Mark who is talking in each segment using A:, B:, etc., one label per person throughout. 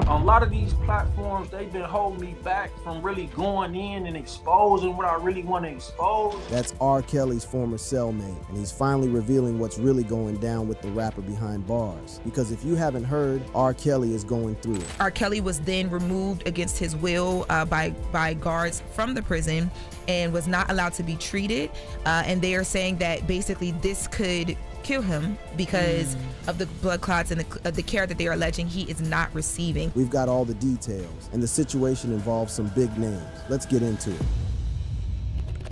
A: On a lot of these platforms, they've been holding me back from really going in and exposing what I really want to expose.
B: That's R. Kelly's former cellmate, and he's finally revealing what's really going down with the rapper behind bars. Because if you haven't heard, R. Kelly is going through it.
C: R. Kelly was then removed against his will by guards from the prison and was not allowed to be treated. And they are saying that basically this could kill him because of the blood clots and the care that they are alleging he is not receiving.
B: We've got all the details, and the situation involves some big names. Let's get into it.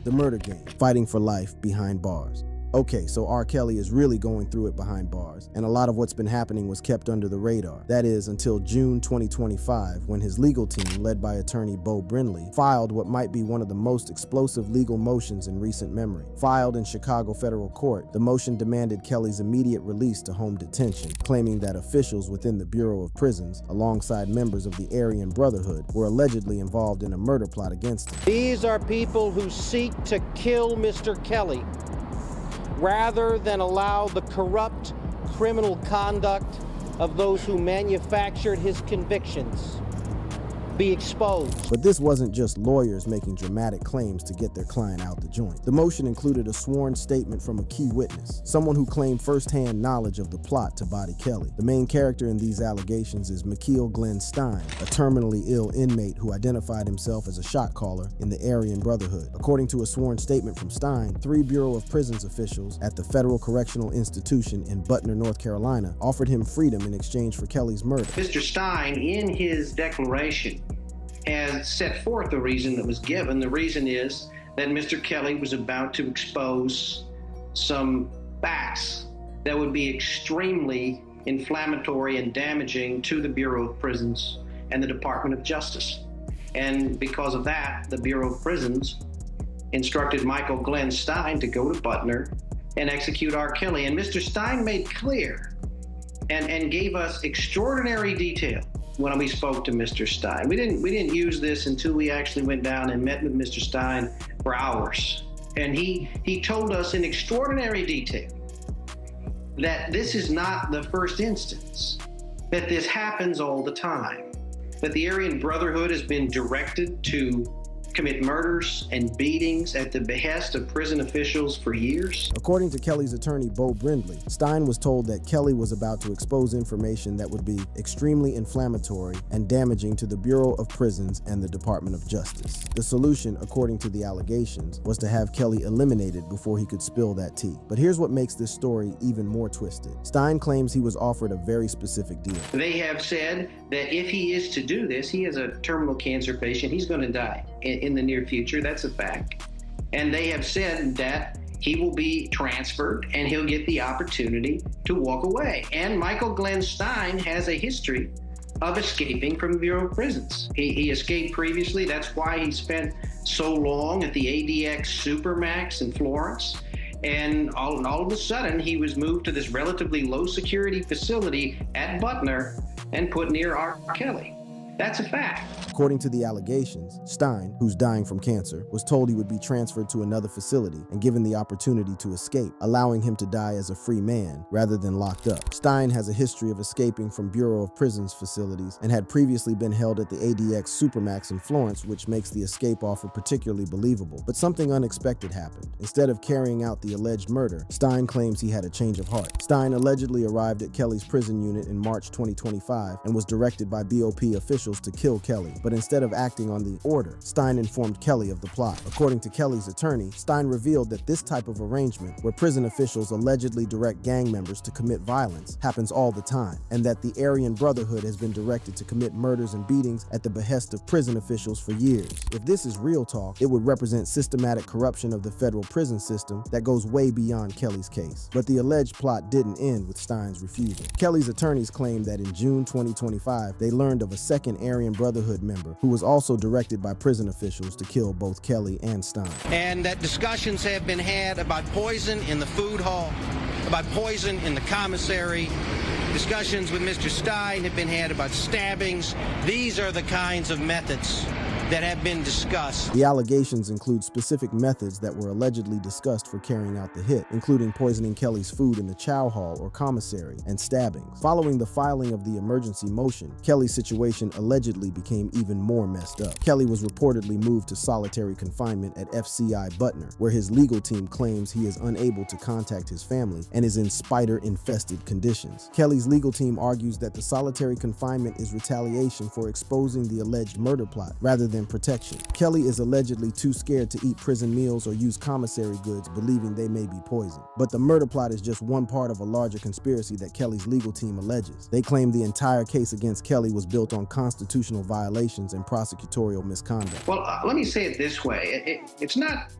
B: The murder game, fighting for life behind bars. Okay, so R. Kelly is really going through it behind bars, and a lot of what's been happening was kept under the radar. That is, until June 2025, when his legal team, led by attorney Bo Brindley, filed what might be one of the most explosive legal motions in recent memory. Filed in Chicago federal court, the motion demanded Kelly's immediate release to home detention, claiming that officials within the Bureau of Prisons, alongside members of the Aryan Brotherhood, were allegedly involved in a murder plot against him.
D: These are people who seek to kill Mr. Kelly rather than allow the corrupt criminal conduct of those who manufactured his convictions be exposed.
B: But this wasn't just lawyers making dramatic claims to get their client out the joint. The motion included a sworn statement from a key witness, someone who claimed firsthand knowledge of the plot to body Kelly. The main character in these allegations is McKeel Glenn Stein, a terminally ill inmate who identified himself as a shot caller in the Aryan Brotherhood. According to a sworn statement from Stein, 3 Bureau of Prisons officials at the Federal Correctional Institution in Butner, North Carolina, offered him freedom in exchange for Kelly's murder.
E: Mr. Stein, in his declaration, has set forth the reason that was given. The reason is that Mr. Kelly was about to expose some facts that would be extremely inflammatory and damaging to the Bureau of Prisons and the Department of Justice. And because of that, the Bureau of Prisons instructed Michael Glenn Stein to go to Butner and execute R. Kelly. And Mr. Stein made clear and gave us extraordinary detail when we spoke to Mr. Stein. We didn't use this until we actually went down and met with Mr. Stein for hours. And he told us in extraordinary detail that this is not the first instance, that this happens all the time, that the Aryan Brotherhood has been directed to commit murders and beatings at the behest of prison officials for years.
B: According to Kelly's attorney, Bo Brindley, Stein was told that Kelly was about to expose information that would be extremely inflammatory and damaging to the Bureau of Prisons and the Department of Justice. The solution, according to the allegations, was to have Kelly eliminated before he could spill that tea. But here's what makes this story even more twisted. Stein claims he was offered a very specific deal.
E: They have said that if he is to do this, he is a terminal cancer patient, he's going to die in the near future. That's a fact. And they have said that he will be transferred and he'll get the opportunity to walk away. And Michael Glenn Stein has a history of escaping from the Bureau of Prisons. He escaped previously. That's why he spent so long at the ADX Supermax in Florence. And all of a sudden, he was moved to this relatively low security facility at Butner and put near R. Kelly. That's a fact.
B: According to the allegations, Stein, who's dying from cancer, was told he would be transferred to another facility and given the opportunity to escape, allowing him to die as a free man rather than locked up. Stein has a history of escaping from Bureau of Prisons facilities and had previously been held at the ADX Supermax in Florence, which makes the escape offer particularly believable. But something unexpected happened. Instead of carrying out the alleged murder, Stein claims he had a change of heart. Stein allegedly arrived at Kelly's prison unit in March 2025 and was directed by BOP officials to kill Kelly. But instead of acting on the order, Stein informed Kelly of the plot. According to Kelly's attorney, Stein revealed that this type of arrangement, where prison officials allegedly direct gang members to commit violence, happens all the time, and that the Aryan Brotherhood has been directed to commit murders and beatings at the behest of prison officials for years. If this is real talk, it would represent systematic corruption of the federal prison system that goes way beyond Kelly's case. But the alleged plot didn't end with Stein's refusal. Kelly's attorneys claimed that in June 2025, they learned of a second Aryan Brotherhood member who was also directed by prison officials to kill both Kelly and Stein.
D: And that discussions have been had about poison in the food hall, about poison in the commissary. Discussions with Mr. Stein have been had about stabbings. These are the kinds of methods that have been discussed.
B: The allegations include specific methods that were allegedly discussed for carrying out the hit, including poisoning Kelly's food in the chow hall or commissary and stabbings. Following the filing of the emergency motion, Kelly's situation allegedly became even more messed up. Kelly was reportedly moved to solitary confinement at FCI Butner, where his legal team claims he is unable to contact his family and is in spider-infested conditions. Kelly's legal team argues that the solitary confinement is retaliation for exposing the alleged murder plot rather than protection. Kelly is allegedly too scared to eat prison meals or use commissary goods, believing they may be poisoned. But the murder plot is just one part of a larger conspiracy that Kelly's legal team alleges. They claim the entire case against Kelly was built on constitutional violations and prosecutorial misconduct.
E: Well, let me say it this way. It's not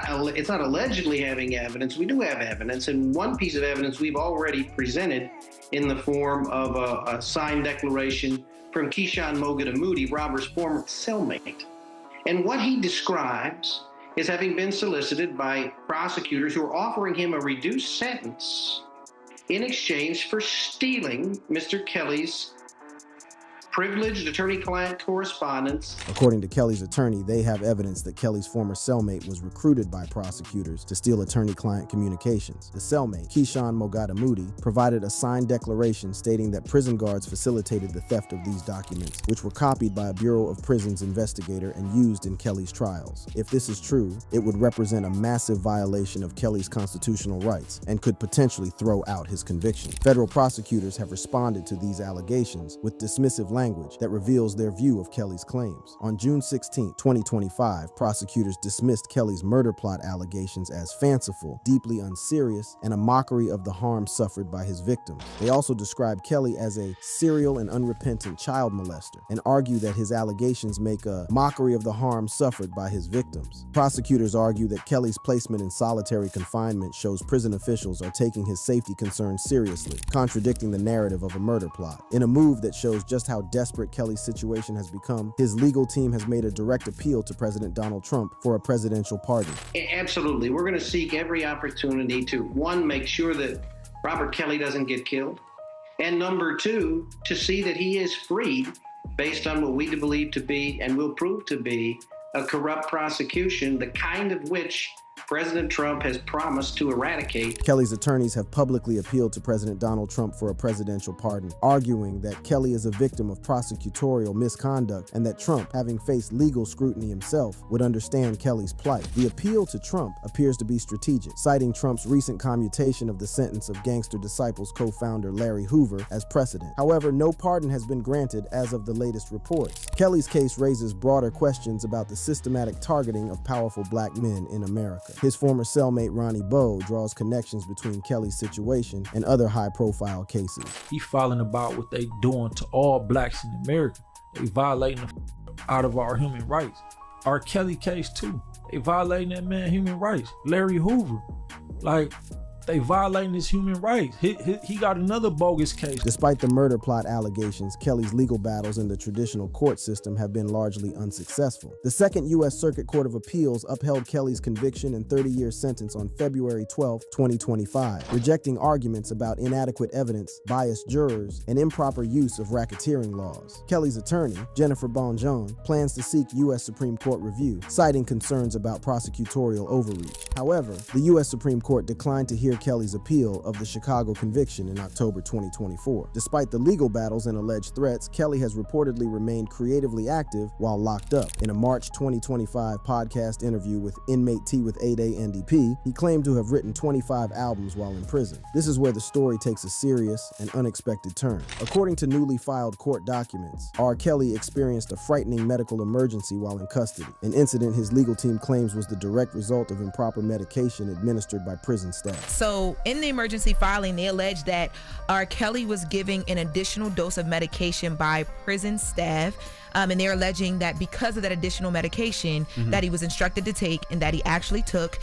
E: allegedly having evidence. We do have evidence, and one piece of evidence we've already presented in the form of a signed declaration from Keyshawn Mogadamudi, Robert's former cellmate. And what he describes is having been solicited by prosecutors who are offering him a reduced sentence in exchange for stealing Mr. Kelly's privileged attorney-client correspondence.
B: According to Kelly's attorney, they have evidence that Kelly's former cellmate was recruited by prosecutors to steal attorney-client communications. The cellmate, Keyshawn Mogadamudi, provided a signed declaration stating that prison guards facilitated the theft of these documents, which were copied by a Bureau of Prisons investigator and used in Kelly's trials. If this is true, it would represent a massive violation of Kelly's constitutional rights and could potentially throw out his conviction. Federal prosecutors have responded to these allegations with dismissive language that reveals their view of Kelly's claims. On June 16, 2025, prosecutors dismissed Kelly's murder plot allegations as fanciful, deeply unserious, and a mockery of the harm suffered by his victims. They also described Kelly as a serial and unrepentant child molester and argue that his allegations make a mockery of the harm suffered by his victims. Prosecutors argue that Kelly's placement in solitary confinement shows prison officials are taking his safety concerns seriously, contradicting the narrative of a murder plot. In a move that shows just how desperate Kelly's situation has become, his legal team has made a direct appeal to President Donald Trump for a presidential pardon.
E: Absolutely. We're going to seek every opportunity to, one, make sure that Robert Kelly doesn't get killed, and number two, to see that he is freed based on what we believe to be and will prove to be a corrupt prosecution, the kind of which President Trump has promised to eradicate.
B: Kelly's attorneys have publicly appealed to President Donald Trump for a presidential pardon, arguing that Kelly is a victim of prosecutorial misconduct and that Trump, having faced legal scrutiny himself, would understand Kelly's plight. The appeal to Trump appears to be strategic, citing Trump's recent commutation of the sentence of Gangster Disciples co-founder Larry Hoover as precedent. However, no pardon has been granted as of the latest reports. Kelly's case raises broader questions about the systematic targeting of powerful black men in America. His former cellmate Ronnie Bowe draws connections between Kelly's situation and other high-profile cases.
A: He filing about what they doing to all blacks in America. They violating the out of our human rights. R. Kelly case too. They violating that man human rights. Larry Hoover, like, they violating his human rights. He got another bogus case.
B: Despite the murder plot allegations, Kelly's legal battles in the traditional court system have been largely unsuccessful. The Second U.S. Circuit Court of Appeals upheld Kelly's conviction and 30-year sentence on February 12, 2025, rejecting arguments about inadequate evidence, biased jurors, and improper use of racketeering laws. Kelly's attorney, Jennifer Bonjour, plans to seek U.S. Supreme Court review, citing concerns about prosecutorial overreach. However, the U.S. Supreme Court declined to hear Kelly's appeal of the Chicago conviction in October 2024. Despite the legal battles and alleged threats, Kelly has reportedly remained creatively active while locked up. In a March 2025 podcast interview with Inmate Tea with 8A NDP, he claimed to have written 25 albums while in prison. This is where the story takes a serious and unexpected turn. According to newly filed court documents, R. Kelly experienced a frightening medical emergency while in custody, an incident his legal team claims was the direct result of improper medication administered by prison staff.
C: So in the emergency filing, they allege that R. Kelly was giving an additional dose of medication by prison staff. And they're alleging that because of that additional medication that he was instructed to take and that he actually took,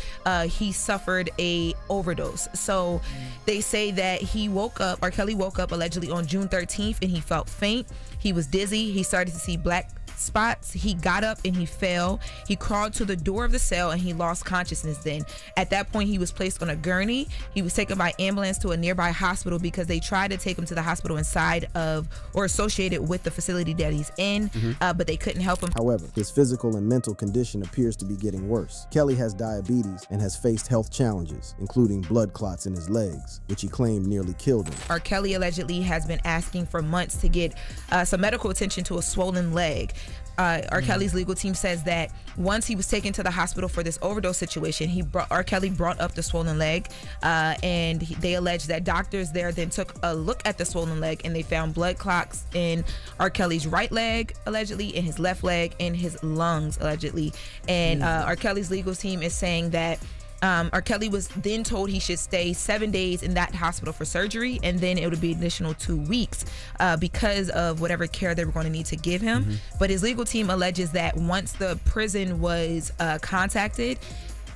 C: he suffered a overdose. So they say that R. Kelly woke up allegedly on June 13th and he felt faint. He was dizzy. He started to see black spots. He got up and he fell. He crawled to the door of the cell and he lost consciousness then. At that point, he was placed on a gurney. He was taken by ambulance to a nearby hospital because they tried to take him to the hospital inside of or associated with the facility that he's in, but they couldn't help him.
B: However, his physical and mental condition appears to be getting worse. Kelly has diabetes and has faced health challenges, including blood clots in his legs, which he claimed nearly killed him.
C: R. Kelly allegedly has been asking for months to get some medical attention to a swollen leg. R. Kelly's legal team says that once he was taken to the hospital for this overdose situation, R. Kelly brought up the swollen leg, and they allege that doctors there then took a look at the swollen leg and they found blood clots in R. Kelly's right leg, allegedly, in his left leg, in his lungs, allegedly. And R. Kelly's legal team is saying that R. Kelly was then told he should stay 7 days in that hospital for surgery, and then it would be an additional 2 weeks because of whatever care they were going to need to give him. But his legal team alleges that once the prison was contacted,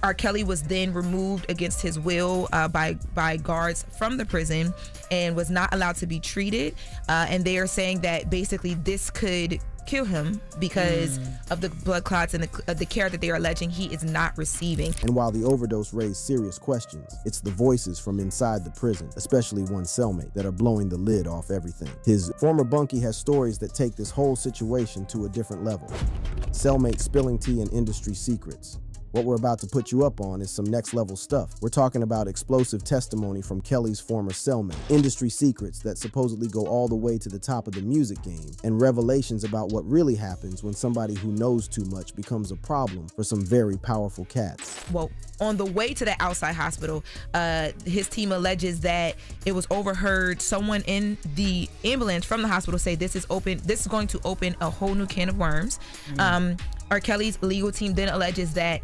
C: R. Kelly was then removed against his will by guards from the prison and was not allowed to be treated. And they are saying that basically this could kill him because of the blood clots and the care that they are alleging he is not receiving.
B: And while the overdose raised serious questions, it's the voices from inside the prison, especially one cellmate, that are blowing the lid off everything. His former bunkie has stories that take this whole situation to a different level. Cellmate spilling tea and industry secrets. What we're about to put you up on is some next level stuff. We're talking about explosive testimony from Kelly's former cellmate, industry secrets that supposedly go all the way to the top of the music game, and revelations about what really happens when somebody who knows too much becomes a problem for some very powerful cats.
C: Well, on the way to the outside hospital, his team alleges that it was overheard someone in the ambulance from the hospital say this is going to open a whole new can of worms. R. Kelly's legal team then alleges that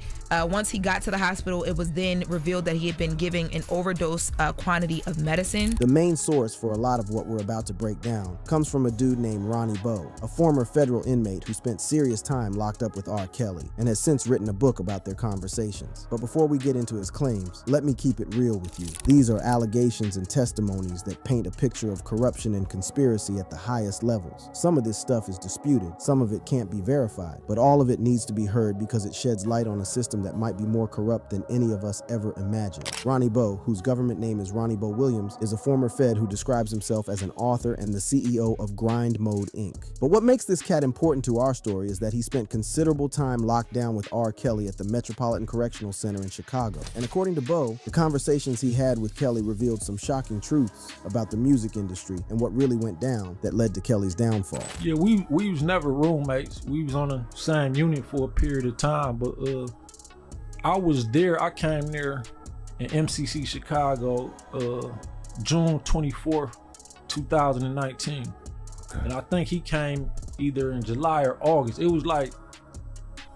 C: once he got to the hospital, it was then revealed that he had been giving an overdose quantity of medicine.
B: The main source for a lot of what we're about to break down comes from a dude named Ronnie Bowe, a former federal inmate who spent serious time locked up with R. Kelly and has since written a book about their conversations. But before we get into his claims, let me keep it real with you. These are allegations and testimonies that paint a picture of corruption and conspiracy at the highest levels. Some of this stuff is disputed, some of it can't be verified, but all of it needs to be heard because it sheds light on a system that might be more corrupt than any of us ever imagined. Ronnie Bowe, whose government name is Ronnie Bowe Williams, is a former Fed who describes himself as an author and the CEO of Grind Mode Inc. But what makes this cat important to our story is that he spent considerable time locked down with R. Kelly at the Metropolitan Correctional Center in Chicago. And according to Bowe, the conversations he had with Kelly revealed some shocking truths about the music industry and what really went down that led to Kelly's downfall.
A: Yeah, we was never roommates. We was on the same unit for a period of time, but I was there. I came there in MCC Chicago, June 24th, 2019. And I think he came either in July or August. It was like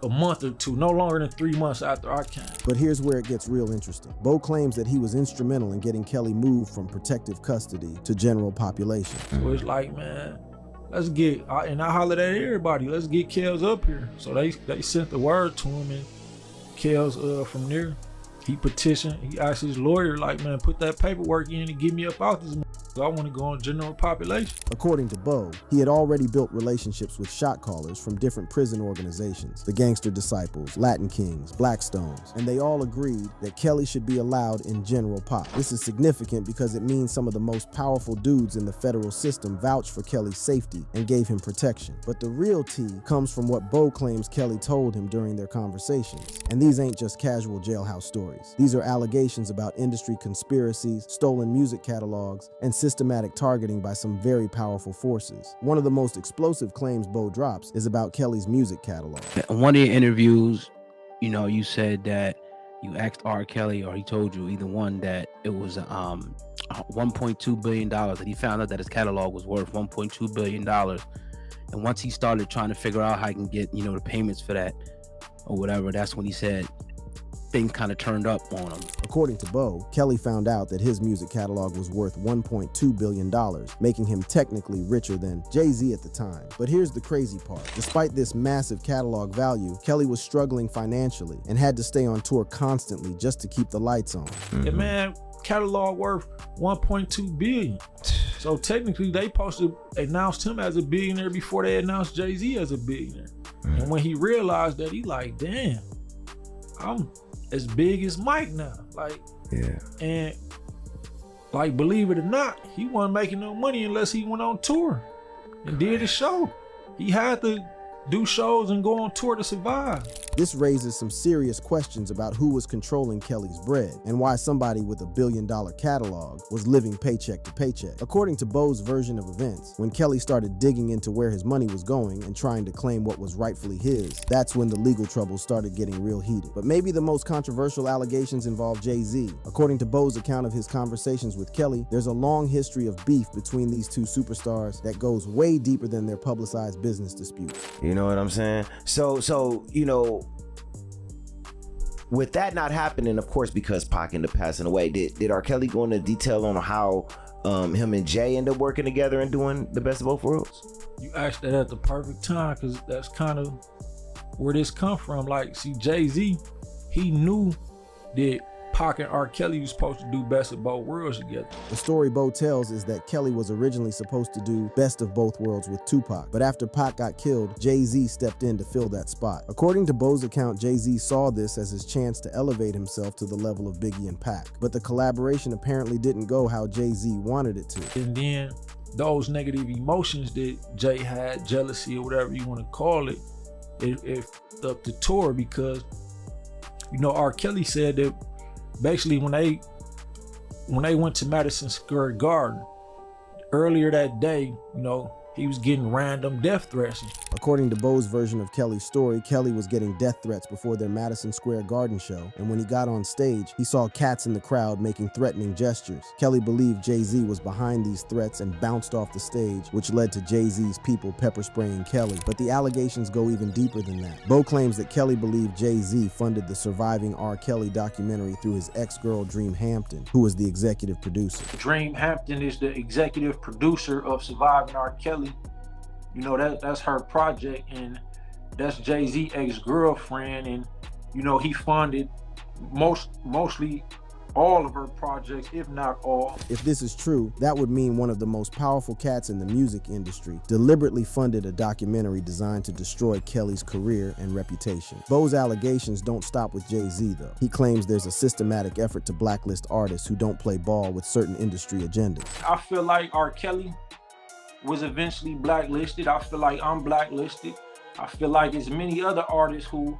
A: a month or two, no longer than 3 months after I came.
B: But here's where it gets real interesting. Bowe claims that he was instrumental in getting Kelly moved from protective custody to general population.
A: So it's like, man, let's get, and I hollered at everybody, let's get Kels up here. So they sent the word to him, and Kels from there, he petitioned, he asked his lawyer, like, man, put that paperwork in and get me up out this. I want to go on general population.
B: According to Bowe, he had already built relationships with shot callers from different prison organizations, the Gangster Disciples, Latin Kings, Blackstones, and they all agreed that Kelly should be allowed in general pop. This is significant because it means some of the most powerful dudes in the federal system vouched for Kelly's safety and gave him protection. But the real tea comes from what Bowe claims Kelly told him during their conversations. And these ain't just casual jailhouse stories. These are allegations about industry conspiracies, stolen music catalogs, and systematic targeting by some very powerful forces. One of the most explosive claims Bowe drops is about Kelly's music catalog.
F: In one of your interviews, you said that you asked R. Kelly, or he told you, either one, that it was $1.2 billion, that he found out that his catalog was worth $1.2 billion. And once he started trying to figure out how he can get, the payments for that or whatever, that's when he said things kind of turned up on him.
B: According to Bowe, Kelly found out that his music catalog was worth $1.2 billion, making him technically richer than Jay-Z at the time. But here's the crazy part. Despite this massive catalog value, Kelly was struggling financially and had to stay on tour constantly just to keep the lights on.
A: And man, catalog worth 1.2 billion. So technically they supposed to announced him as a billionaire before they announced Jay-Z as a billionaire. And when he realized that, he like, damn, I'm as big as Mike now. Like,
G: yeah.
A: And like, believe it or not, he wasn't making no money unless he went on tour and did a show. He had to do shows and go on tour to survive.
B: This raises some serious questions about who was controlling Kelly's bread and why somebody with $1 billion catalog was living paycheck to paycheck. According to Bo's version of events, when Kelly started digging into where his money was going and trying to claim what was rightfully his, that's when the legal troubles started getting real heated. But maybe the most controversial allegations involve Jay-Z. According to Bo's account of his conversations with Kelly, there's a long history of beef between these two superstars that goes way deeper than their publicized business disputes.
G: You know what I'm saying? So you know, with that not happening, of course, because Pac ended up passing away, did R. Kelly go into detail on how him and Jay end up working together and doing the best of both worlds?
A: You asked that at the perfect time, because that's kind of where this come from. Like, see, Jay-Z, he knew that Pac and R. Kelly was supposed to do best of both worlds together.
B: The story Bo tells is that Kelly was originally supposed to do best of both worlds with Tupac, but after Pac got killed, Jay-Z stepped in to fill that spot. According to Bo's account, Jay-Z saw this as his chance to elevate himself to the level of Biggie and Pac, but the collaboration apparently didn't go how Jay-Z wanted it to.
A: And then those negative emotions that Jay had, jealousy or whatever you want to call it, it up the tour, because, you know, R. Kelly said that basically when they went to Madison Square Garden earlier that day, you know, he was getting random death threats.
B: According to Bo's version of Kelly's story, Kelly was getting death threats before their Madison Square Garden show, and when he got on stage, he saw cats in the crowd making threatening gestures. Kelly believed Jay-Z was behind these threats and bounced off the stage, which led to Jay-Z's people pepper spraying Kelly, but the allegations go even deeper than that. Bo claims that Kelly believed Jay-Z funded the surviving R. Kelly documentary through his ex-girl Dream Hampton, who was the executive producer.
A: Dream Hampton is the executive producer of Surviving R. Kelly. You know, that's her project, and that's Jay-Z ex-girlfriend, and you know, he funded mostly all of her projects, if not all.
B: If this is true, that would mean one of the most powerful cats in the music industry deliberately funded a documentary designed to destroy Kelly's career and reputation. Bo's allegations don't stop with Jay-Z though. He claims there's a systematic effort to blacklist artists who don't play ball with certain industry agendas.
A: I feel like R. Kelly was eventually blacklisted. I feel like I'm blacklisted. I feel like there's many other artists who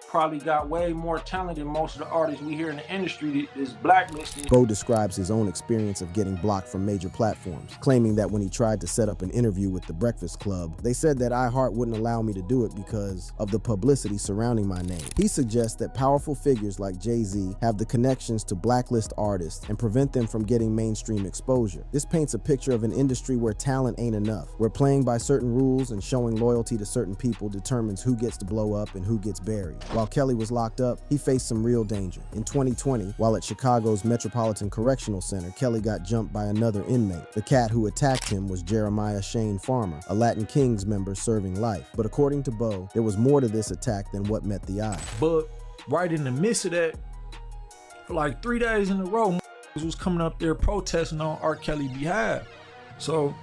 A: probably got way more talent than most of the artists we hear in the industry that is blacklisted.
B: Bo describes his own experience of getting blocked from major platforms, claiming that when he tried to set up an interview with The Breakfast Club, they said that iHeart wouldn't allow me to do it because of the publicity surrounding my name. He suggests that powerful figures like Jay-Z have the connections to blacklist artists and prevent them from getting mainstream exposure. This paints a picture of an industry where talent ain't enough, where playing by certain rules and showing loyalty to certain people determines who gets to blow up and who gets buried. While Kelly was locked up, he faced some real danger. In 2020, while at Chicago's Metropolitan Correctional Center, Kelly got jumped by another inmate. The cat who attacked him was Jeremiah Shane Farmer, a Latin Kings member serving life. But according to Bo, there was more to this attack than what met the eye.
A: But right in the midst of that, for like 3 days in a row, was coming up there protesting on R. Kelly's behalf. So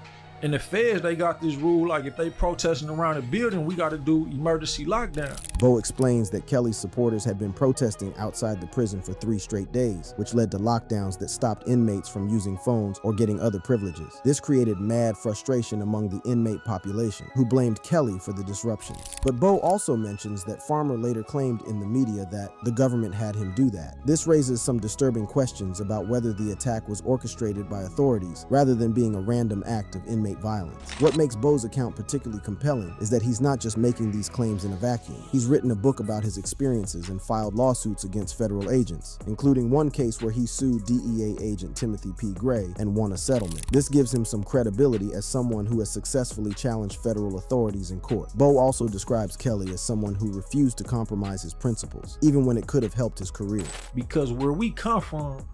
A: in the feds, they got this rule, like if they protesting around a building, we got to do emergency lockdown.
B: Bo explains that Kelly's supporters had been protesting outside the prison for 3 straight days, which led to lockdowns that stopped inmates from using phones or getting other privileges. This created mad frustration among the inmate population, who blamed Kelly for the disruptions. But Bo also mentions that Farmer later claimed in the media that the government had him do that. This raises some disturbing questions about whether the attack was orchestrated by authorities rather than being a random act of inmate violence. What makes Bo's account particularly compelling is that he's not just making these claims in a vacuum. He's written a book about his experiences and filed lawsuits against federal agents, including one case where he sued DEA agent Timothy P. Gray and won a settlement. This gives him some credibility as someone who has successfully challenged federal authorities in court. Bo also describes Kelly as someone who refused to compromise his principles, even when it could have helped his career.
A: Because where we come from,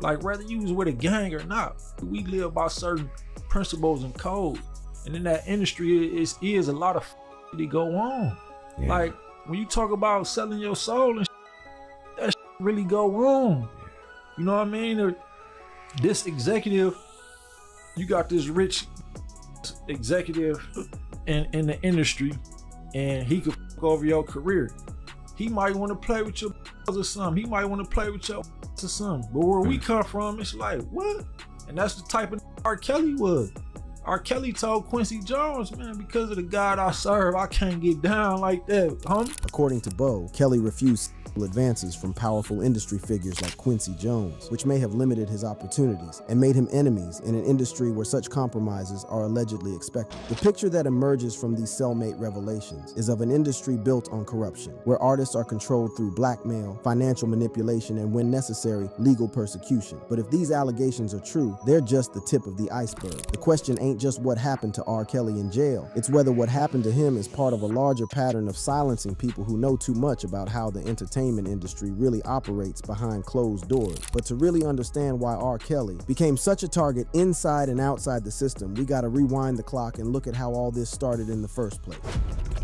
A: like whether you was with a gang or not, we live by certain principles and codes. And in that industry, is a lot of that go on. Yeah. Like when you talk about selling your soul and that really go on. You know what I mean? this executive, you got this rich executive in the industry, and he could fuck over your career. He might want to play with your or something. He might want to play with your or something. But where we come from, it's like, what? And that's the type of R. Kelly was. R. Kelly told Quincy Jones, man, because of the God I serve, I can't get down like that, homie.
B: According to Bo, Kelly refused advances from powerful industry figures like Quincy Jones, which may have limited his opportunities and made him enemies in an industry where such compromises are allegedly expected. The picture that emerges from these cellmate revelations is of an industry built on corruption, where artists are controlled through blackmail, financial manipulation, and when necessary, legal persecution. But if these allegations are true, they're just the tip of the iceberg. The question ain't just what happened to R. Kelly in jail, it's whether what happened to him is part of a larger pattern of silencing people who know too much about how the entertainment industry really operates behind closed doors. But to really understand why R. Kelly became such a target inside and outside the system, we gotta rewind the clock and look at how all this started in the first place.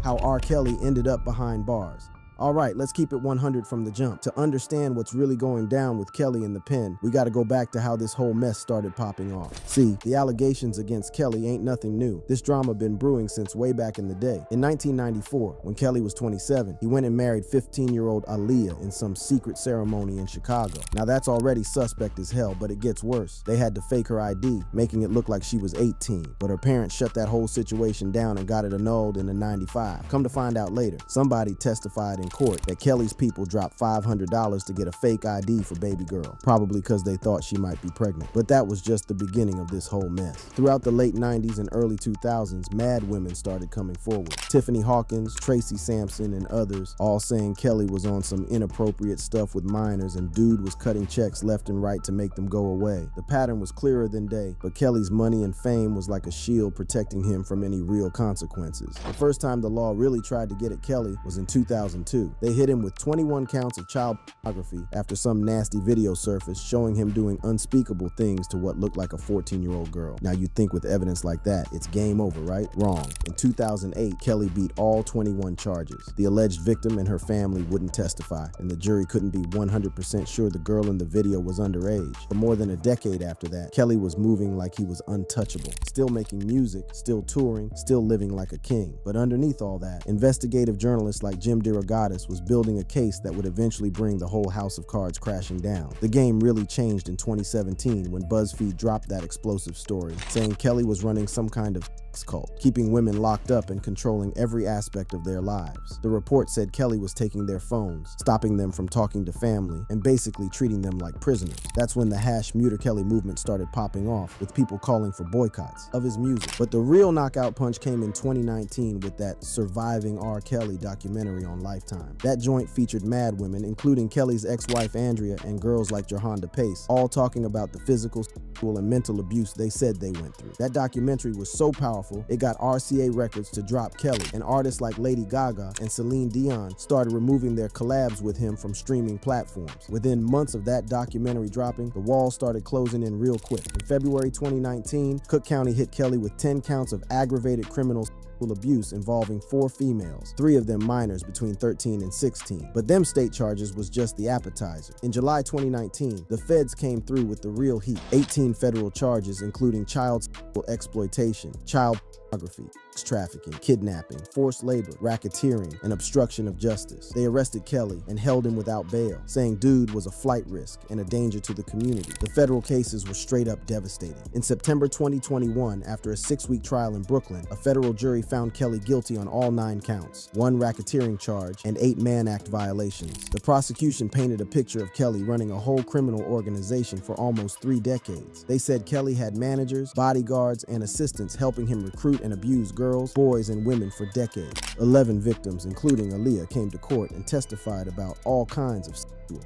B: How R. Kelly ended up behind bars. All right, let's keep it 100 from the jump. To understand what's really going down with Kelly in the pen, we got to go back to how this whole mess started popping off. See, the allegations against Kelly ain't nothing new. This drama been brewing since way back in the day. In 1994, when Kelly was 27, he went and married 15-year-old Aaliyah in some secret ceremony in Chicago. Now that's already suspect as hell, but it gets worse. They had to fake her ID, making it look like she was 18, but her parents shut that whole situation down and got it annulled in the 95. Come to find out later, somebody testified in court that Kelly's people dropped $500 to get a fake ID for baby girl, probably because they thought she might be pregnant. But that was just the beginning of this whole mess. Throughout the late 90s and early 2000s, mad women started coming forward. Tiffany Hawkins, Tracy Sampson, and others, all saying Kelly was on some inappropriate stuff with minors and dude was cutting checks left and right to make them go away. The pattern was clearer than day, but Kelly's money and fame was like a shield protecting him from any real consequences. The first time the law really tried to get at Kelly was in 2002. They hit him with 21 counts of child pornography after some nasty video surfaced showing him doing unspeakable things to what looked like a 14-year-old girl. Now you'd think with evidence like that, it's game over, right? Wrong. In 2008, Kelly beat all 21 charges. The alleged victim and her family wouldn't testify, and the jury couldn't be 100% sure the girl in the video was underage. For more than a decade after that, Kelly was moving like he was untouchable, still making music, still touring, still living like a king. But underneath all that, investigative journalists like Jim DeRogatis was building a case that would eventually bring the whole house of cards crashing down. The game really changed in 2017 when BuzzFeed dropped that explosive story, saying Kelly was running some kind of cult, keeping women locked up and controlling every aspect of their lives. The report said Kelly was taking their phones, stopping them from talking to family, and basically treating them like prisoners. That's when the #MuterKelly movement started popping off, with people calling for boycotts of his music. But the real knockout punch came in 2019 with that Surviving R. Kelly documentary on Lifetime. That joint featured mad women, including Kelly's ex-wife Andrea and girls like Johanna Pace, all talking about the physical, sexual, and mental abuse they said they went through. That documentary was so powerful, it got RCA Records to drop Kelly, and artists like Lady Gaga and Celine Dion started removing their collabs with him from streaming platforms. Within months of that documentary dropping, the walls started closing in real quick. In February 2019, Cook County hit Kelly with 10 counts of aggravated criminal abuse involving 4 females, 3 of them minors between 13 and 16. But them state charges was just the appetizer. In July 2019, the feds came through with the real heat. 18 federal charges including child sexual exploitation, child pornography, sex trafficking, kidnapping, forced labor, racketeering, and obstruction of justice. They arrested Kelly and held him without bail, saying dude was a flight risk and a danger to the community. The federal cases were straight up devastating. In September 2021, after a 6-week trial in Brooklyn, a federal jury found Kelly guilty on all 9 counts, 1 racketeering charge, and 8 Mann Act violations. The prosecution painted a picture of Kelly running a whole criminal organization for almost 3 decades. They said Kelly had managers, bodyguards, and assistants helping him recruit and abuse girls, boys, and women for decades. 11 victims, including Aaliyah, came to court and testified about all kinds of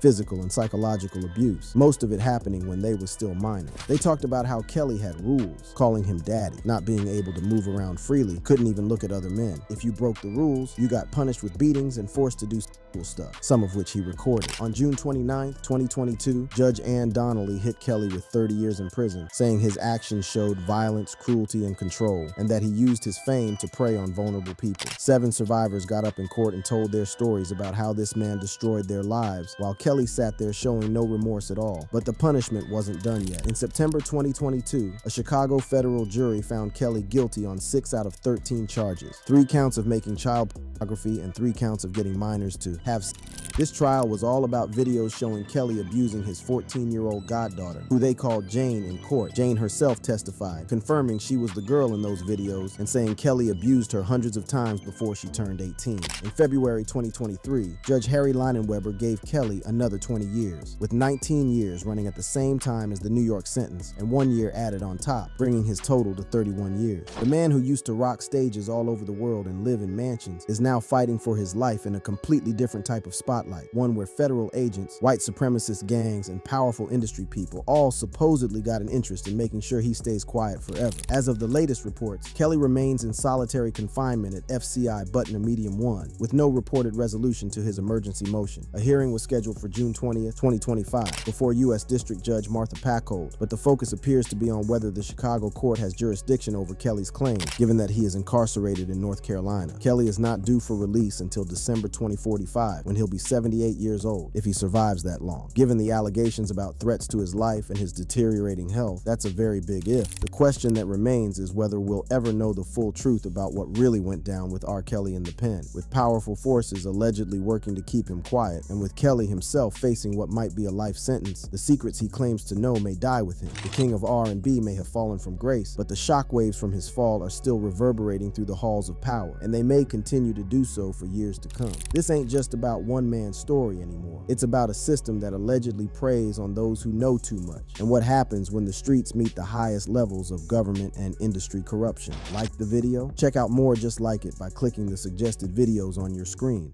B: physical and psychological abuse, most of it happening when they were still minors. They talked about how Kelly had rules, calling him daddy, not being able to move around freely, couldn't even look at other men. If you broke the rules, you got punished with beatings and forced to do sexual stuff, some of which he recorded. On June 29, 2022, Judge Ann Donnelly hit Kelly with 30 years in prison, saying his actions showed violence, cruelty, and control, and that he used his fame to prey on vulnerable people. 7 survivors got up in court and told their stories about how this man destroyed their lives while Kelly sat there showing no remorse at all. But the punishment wasn't done yet. In September 2022, a Chicago federal jury found Kelly guilty on 6 out of 13 charges. 3 counts of making child pornography and 3 counts of getting minors to have sex. This trial was all about videos showing Kelly abusing his 14-year-old goddaughter, who they called Jane, in court. Jane herself testified, confirming she was the girl in those videos and saying Kelly abused her hundreds of times before she turned 18. In February 2023, Judge Harry Leinenweber gave Kelly another 20 years, with 19 years running at the same time as the New York sentence and 1 year added on top, bringing his total to 31 years. The man who used to rock stages all over the world and live in mansions is now fighting for his life in a completely different type of spotlight, one where federal agents, white supremacist gangs, and powerful industry people all supposedly got an interest in making sure he stays quiet forever. As of the latest reports, Kelly remains in solitary confinement at FCI Butner Medium 1, with no reported resolution to his emergency motion. A hearing was scheduled for June 20th, 2025, before U.S. District Judge Martha Packold, but the focus appears to be on whether the Chicago court has jurisdiction over Kelly's claims, given that he is incarcerated in North Carolina. Kelly is not due for release until December 2045, when he'll be 78 years old, if he survives that long. Given the allegations about threats to his life and his deteriorating health, that's a very big if. The question that remains is whether we'll ever know the full truth about what really went down with R. Kelly in the pen, with powerful forces allegedly working to keep him quiet, and with Kelly himself facing what might be a life sentence. The secrets he claims to know may die with him. The king of R&B may have fallen from grace, but the shockwaves from his fall are still reverberating through the halls of power, and they may continue to do so for years to come. This ain't just about one man's story anymore. It's about a system that allegedly preys on those who know too much, and what happens when the streets meet the highest levels of government and industry corruption. Like the video? Check out more just like it by clicking the suggested videos on your screen.